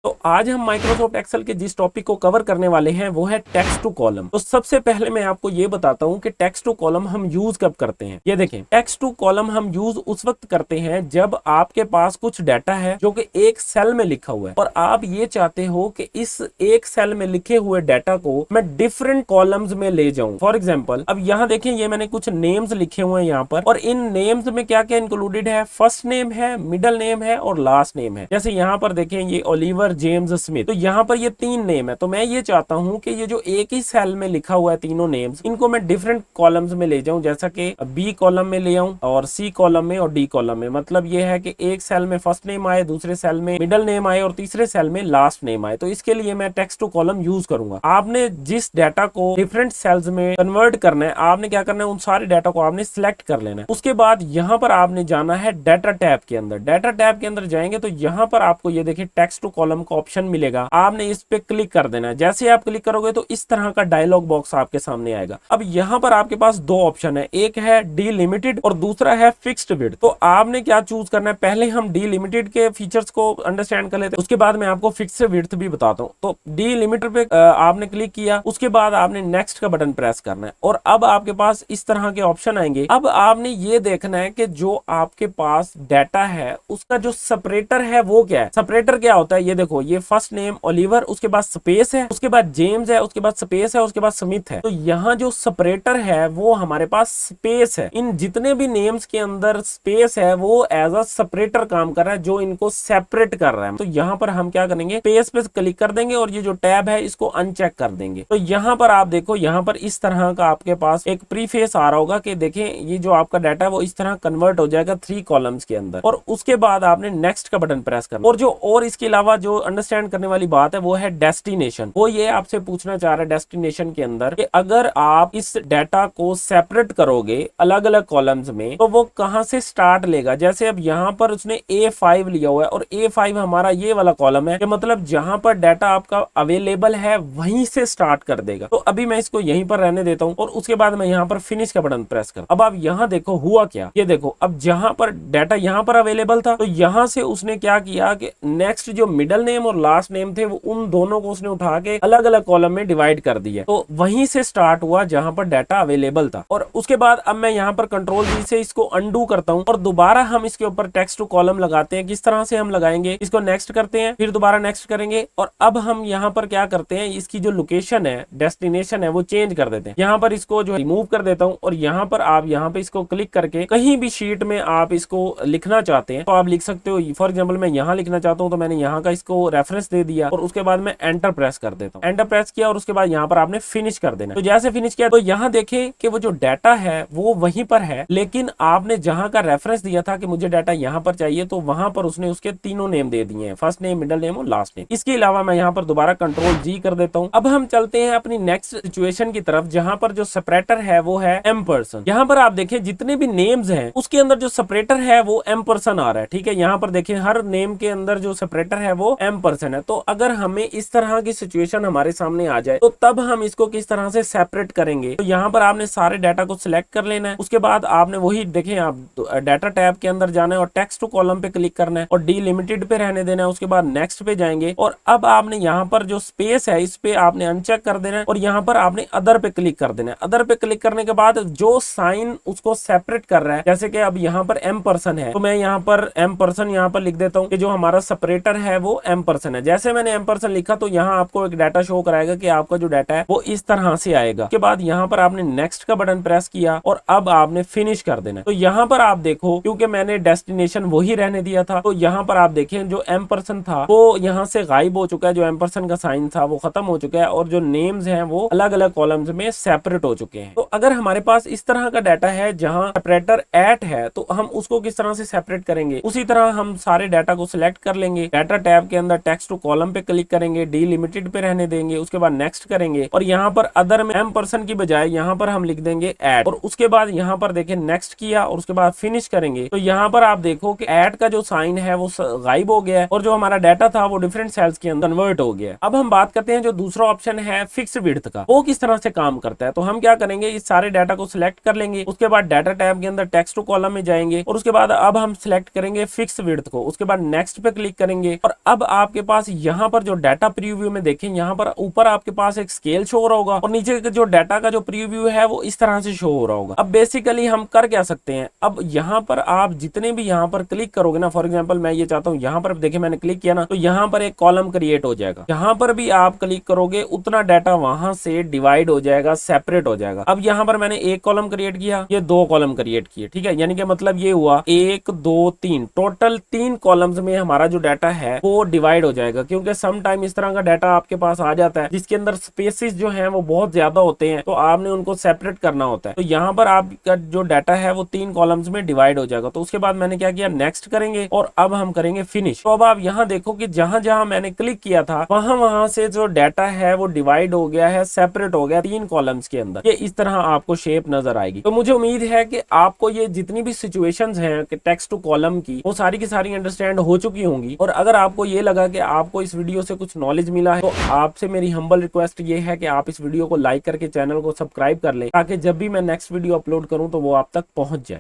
तो आज हम माइक्रोसॉफ्ट एक्सेल के जिस टॉपिक को कवर करने वाले हैं वो है टेक्स्ट टू कॉलम। तो सबसे पहले मैं आपको ये बताता हूं कि टेक्स्ट टू कॉलम हम यूज कब करते हैं। ये देखें, टेक्स्ट टू कॉलम हम यूज उस वक्त करते हैं जब आपके पास कुछ डाटा है जो कि एक सेल में लिखा हुआ है और आप ये चाहते हो कि इस एक सेल में लिखे हुए डाटा को मैं डिफरेंट कॉलम्स में ले जाऊं। फॉर एग्जाम्पल, अब यहाँ देखें, ये मैंने कुछ नेम्स लिखे हुए हैं यहाँ पर, और इन नेम्स में क्या क्या इंक्लूडेड है, फर्स्ट नेम है, मिडल नेम है और लास्ट नेम है। जैसे यहाँ पर देखें, ये ओलिवर, जेम्स, स्मिथ, तो यहाँ पर ये 3 नेम है। तो मैं ये चाहता हूँ कि ये जो एक ही सेल में लिखा हुआ है तीनों नेम्स, इनको मैं डिफरेंट कॉलम्स में ले जाऊं, जैसा कि बी कॉलम में ले आऊं और सी कॉलम में और डी कॉलम में। मतलब ये है कि एक सेल में फर्स्ट नेम आए, दूसरे सेल में मिडल नेम आए और तीसरे सेल में लास्ट नेम आए। तो इसके लिए मैं टेक्स्ट टू कॉलम यूज करूंगा। आपने जिस डाटा को डिफरेंट सेल्स में कन्वर्ट करना है, आपने क्या करना है, उन सारे डाटा को आपने सिलेक्ट कर लेना है। उसके बाद यहाँ पर आपने जाना है डाटा टैब के अंदर। डाटा टैब के अंदर जाएंगे तो यहाँ पर आपको ये देखिए टेक्स्ट टू कॉलम का ऑप्शन मिलेगा। आपने इस पे क्लिक कर देना है। जैसे आप क्लिक करोगे तो इस तरह का डायलॉग बॉक्स आपके सामने आएगा। अब यहाँ पर आपके पास 2 ऑप्शन है, एक है डिलिमिटेड और दूसरा है फिक्स्ड विड्थ। तो आपने क्या चूज करना है, पहले हम डिलिमिटेड के फीचर्स को अंडरस्टैंड कर लेते हैं, उसके बाद मैं आपको फिक्स्ड विड्थ भी बताता हूँ। तो डिलिमिटेड पे आपने क्लिक किया, उसके बाद आपने नेक्स्ट का बटन प्रेस करना है और अब आपके पास इस तरह के ऑप्शन आएंगे। अब आपने ये देखना है कि जो आपके पास डाटा है उसका जो सेपरेटर है वो क्या है। सेपरेटर क्या होता है, ये देखो, ये फर्स्ट नेम ओलिवर, उसके बाद स्पेस है, उसके बाद जेम्स है, उसके बाद स्पेस है, उसके बाद स्मिथ है। तो यहाँ जो सेपरेटर है वो हमारे पास स्पेस है। इन जितने भी नेम्स के अंदर स्पेस है वो एज अ सेपरेटर काम कर रहा है, जो इनको सेपरेट कर रहा है। तो यहाँ पर हम क्या करेंगे, स्पेस पे क्लिक कर देंगे और ये जो टैब है इसको अनचेक कर देंगे। तो यहाँ पर आप देखो, यहाँ पर इस तरह का आपके पास एक प्रीफेस आ रहा होगा कि देखें ये जो आपका डाटा है वो इस तरह कन्वर्ट हो जाएगा 3 कॉलम्स के अंदर। और उसके बाद आपने नेक्स्ट का बटन प्रेस करना। और इसके अलावा जो अंडरस्टैंड करने वाली बात है वो है डेस्टिनेशन। वो ये आपसे पूछना चाह रहा है डेस्टिनेशन के अंदर कि अगर आप इस डाटा को सेपरेट करोगे अलग अलग कॉलम्स में तो वो कहां से स्टार्ट लेगा। जैसे अब यहाँ पर उसने A5 लिया हुआ है और A5 हमारा ये वाला कॉलम है, कि मतलब जहां पर डाटा आपका अवेलेबल है वहीं से स्टार्ट कर देगा। तो अभी मैं इसको यहीं पर रहने देता हूं और उसके बाद मैं यहाँ पर फिनिश का बटन प्रेस कर। अब आप यहाँ देखो हुआ क्या, ये देखो, अब जहां पर डाटा यहाँ पर अवेलेबल था तो यहाँ से उसने क्या किया कि नेक्स्ट जो मिडल नेम और लास्ट नेम थे वो उन दोनों को उसने उठा के अलग अलग कॉलम में डिवाइड कर दिया। तो वहीं से स्टार्ट हुआ जहां पर डाटा अवेलेबल था। और उसके बाद अब मैं यहाँ पर कंट्रोल जी से इसको अंडू करता हूं और दोबारा हम इसके ऊपर टेक्स्ट टू कॉलम लगाते हैं। किस तरह से हम लगाएंगे, इसको नेक्स्ट करते हैं, फिर दोबारा नेक्स्ट करेंगे और अब हम यहाँ पर क्या करते हैं, इसकी जो लोकेशन है, डेस्टिनेशन है, वो चेंज कर देते हैं। यहाँ पर इसको जो रिमूव कर देता हूँ और यहाँ पर आप यहाँ पे इसको क्लिक करके कहीं भी शीट में आप इसको लिखना चाहते हैं तो आप लिख सकते हो। फॉर एग्जाम्पल मैं यहाँ लिखना चाहता हूँ तो मैंने यहाँ का इसको रेफरेंस दे दिया और उसके बाद मैं एंटर प्रेस कर देता हूँ। एंटर प्रेस किया और उसके बाद यहाँ पर आपने फिनिश कर देना। तो जैसे फिनिश किया तो यहाँ देखें कि वो जो डाटा है वो वहीं पर है, लेकिन आपने जहां का रेफरेंस दिया था कि मुझे डाटा यहाँ पर चाहिए तो वहां पर उसने उसके तीनों नेम दे दिए हैं, फर्स्ट नेम, मिडिल नेम और लास्ट नेम। इसके अलावा मैं यहाँ पर दोबारा कंट्रोल जी कर देता हूँ। अब हम चलते हैं अपनी नेक्स्ट सिचुएशन की तरफ, जहां पर जो सेपरेटर है वो है M%। यहाँ पर आप देखें जितने भी नेम्स हैं उसके अंदर जो सेपरेटर है वो M% आ रहा है। ठीक है, यहाँ पर देखें हर नेम के अंदर जो सेपरेटर है वो M% है। तो अगर हमें इस तरह की सिचुएशन हमारे सामने आ जाए तो तब हम इसको किस तरह से सेपरेट करेंगे। तो यहाँ पर आपने सारे डाटा को सिलेक्ट कर लेना है। उसके बाद आपने वही देखें, आप डाटा टैब के अंदर जाना है और टेक्स्ट टू कॉलम पे क्लिक करना है और डिलिमिटेड पे रहने देना है। उसके बाद नेक्स्ट पे जाएंगे और अब आपने यहाँ पर जो स्पेस है इस पे आपने अनचेक कर देना है और यहाँ पर आपने अदर पे क्लिक कर देना है। अदर पे क्लिक करने के बाद जो साइन उसको सेपरेट कर रहा है, जैसे कि अब यहाँ पर M% है तो मैं यहाँ पर M% यहाँ पर लिख देता हूँ कि जो हमारा सेपरेटर है वो M% है। जैसे मैंने M% लिखा तो यहाँ आपको एक डाटा शो कराएगा कि आपका जो डाटा है वो इस तरह से आएगा। उसके बाद यहाँ पर आपने नेक्स्ट का बटन प्रेस किया और अब आपने फिनिश कर देना। तो यहाँ पर आप देखो, क्योंकि मैंने डेस्टिनेशन वही रहने दिया था तो यहाँ पर आप देखें जो M% था वो यहाँ से गायब हो चुका है, जो M% का साइन था वो खत्म हो चुका है और जो नेम्स हैं वो अलग अलग कॉलम्स में सेपरेट हो चुके हैं। तो अगर हमारे पास इस तरह का डाटा है जहाँ सेपरेटर एट है तो हम उसको किस तरह से सेपरेट करेंगे, उसी तरह हम सारे डाटा को सिलेक्ट कर लेंगे। डाटा टैब के अंदर टेक्स्ट टू कॉलम पे क्लिक करेंगे, डिलिमिटेड पे रहने देंगे, उसके बाद नेक्स्ट करेंगे और यहाँ पर अदर में M% की बजाय यहाँ पर हम लिख देंगे ऐड और उसके बाद यहाँ पर देखें नेक्स्ट किया और उसके बाद फिनिश करेंगे। तो यहाँ पर आप देखो कि ऐड का जो साइन है वो गायब हो गया है और जो हमारा डाटा था वो डिफरेंट सेल्स के अंदर कन्वर्ट हो गया है। अब हम बात करते हैं जो दूसरा ऑप्शन है फिक्स्ड विड्थ का, वो किस तरह से काम करता है। तो हम क्या करेंगे, इस सारे डाटा को सिलेक्ट कर लेंगे, उसके बाद डाटा टैब के अंदर टेक्स्ट टू कॉलम में जाएंगे और उसके बाद अब हम सिलेक्ट करेंगे फिक्स्ड विड्थ को, उसके बाद नेक्स्ट पे क्लिक करेंगे और अब आपके पास यहाँ पर जो डाटा प्रीव्यू में देखें, यहाँ पर ऊपर आपके पास एक स्केल शो हो रहा होगा और नीचे जो डाटा का जो प्रीव्यू है वो इस तरह से शो हो रहा होगा। अब बेसिकली हम कर क्या सकते हैं, अब यहाँ पर आप जितने भी यहाँ पर क्लिक करोगे ना, फॉर एग्जांपल मैं ये चाहता हूँ यहाँ पर देखिए मैंने क्लिक किया ना, तो यहाँ पर एक कॉलम क्रिएट हो जाएगा। यहाँ पर भी आप क्लिक करोगे उतना डाटा वहां से डिवाइड हो जाएगा, सेपरेट हो जाएगा। अब यहाँ पर मैंने एक कॉलम क्रिएट किया, ये 2 कॉलम क्रिएट किए, ठीक है, यानी कि मतलब ये हुआ 1 2 3, टोटल 3 कॉलम्स में हमारा जो डाटा है वो डिवाइड हो जाएगा। क्योंकि सम टाइम इस तरह का डाटा आपके पास आ जाता है जिसके अंदर स्पेसिस जो हैं वो बहुत ज्यादा होते हैं, तो आपने उनको सेपरेट करना होता है। तो यहाँ पर आपका जो डाटा है वो 3 कॉलम्स में डिवाइड हो जाएगा। तो उसके बाद मैंने क्या किया, नेक्स्ट करेंगे और अब हम करेंगे फिनिश। तो अब आप यहाँ देखो कि जहां जहां मैंने क्लिक किया था वहां से जो डाटा है वो डिवाइड हो गया है, सेपरेट हो गया 3 कॉलम्स के अंदर। ये इस तरह आपको शेप नजर आएगी। तो मुझे उम्मीद है कि आपको ये जितनी भी सिचुएशंस हैं कि टेक्स्ट टू कॉलम की, वो सारी की सारी अंडरस्टैंड हो चुकी होंगी। और अगर आपको ये लगा कि आपको इस वीडियो से कुछ नॉलेज मिला है, तो आपसे मेरी हम्बल रिक्वेस्ट ये है कि आप इस वीडियो को लाइक करके चैनल को सब्सक्राइब कर लें, ताकि जब भी मैं नेक्स्ट वीडियो अपलोड करूं तो वो आप तक पहुंच जाए।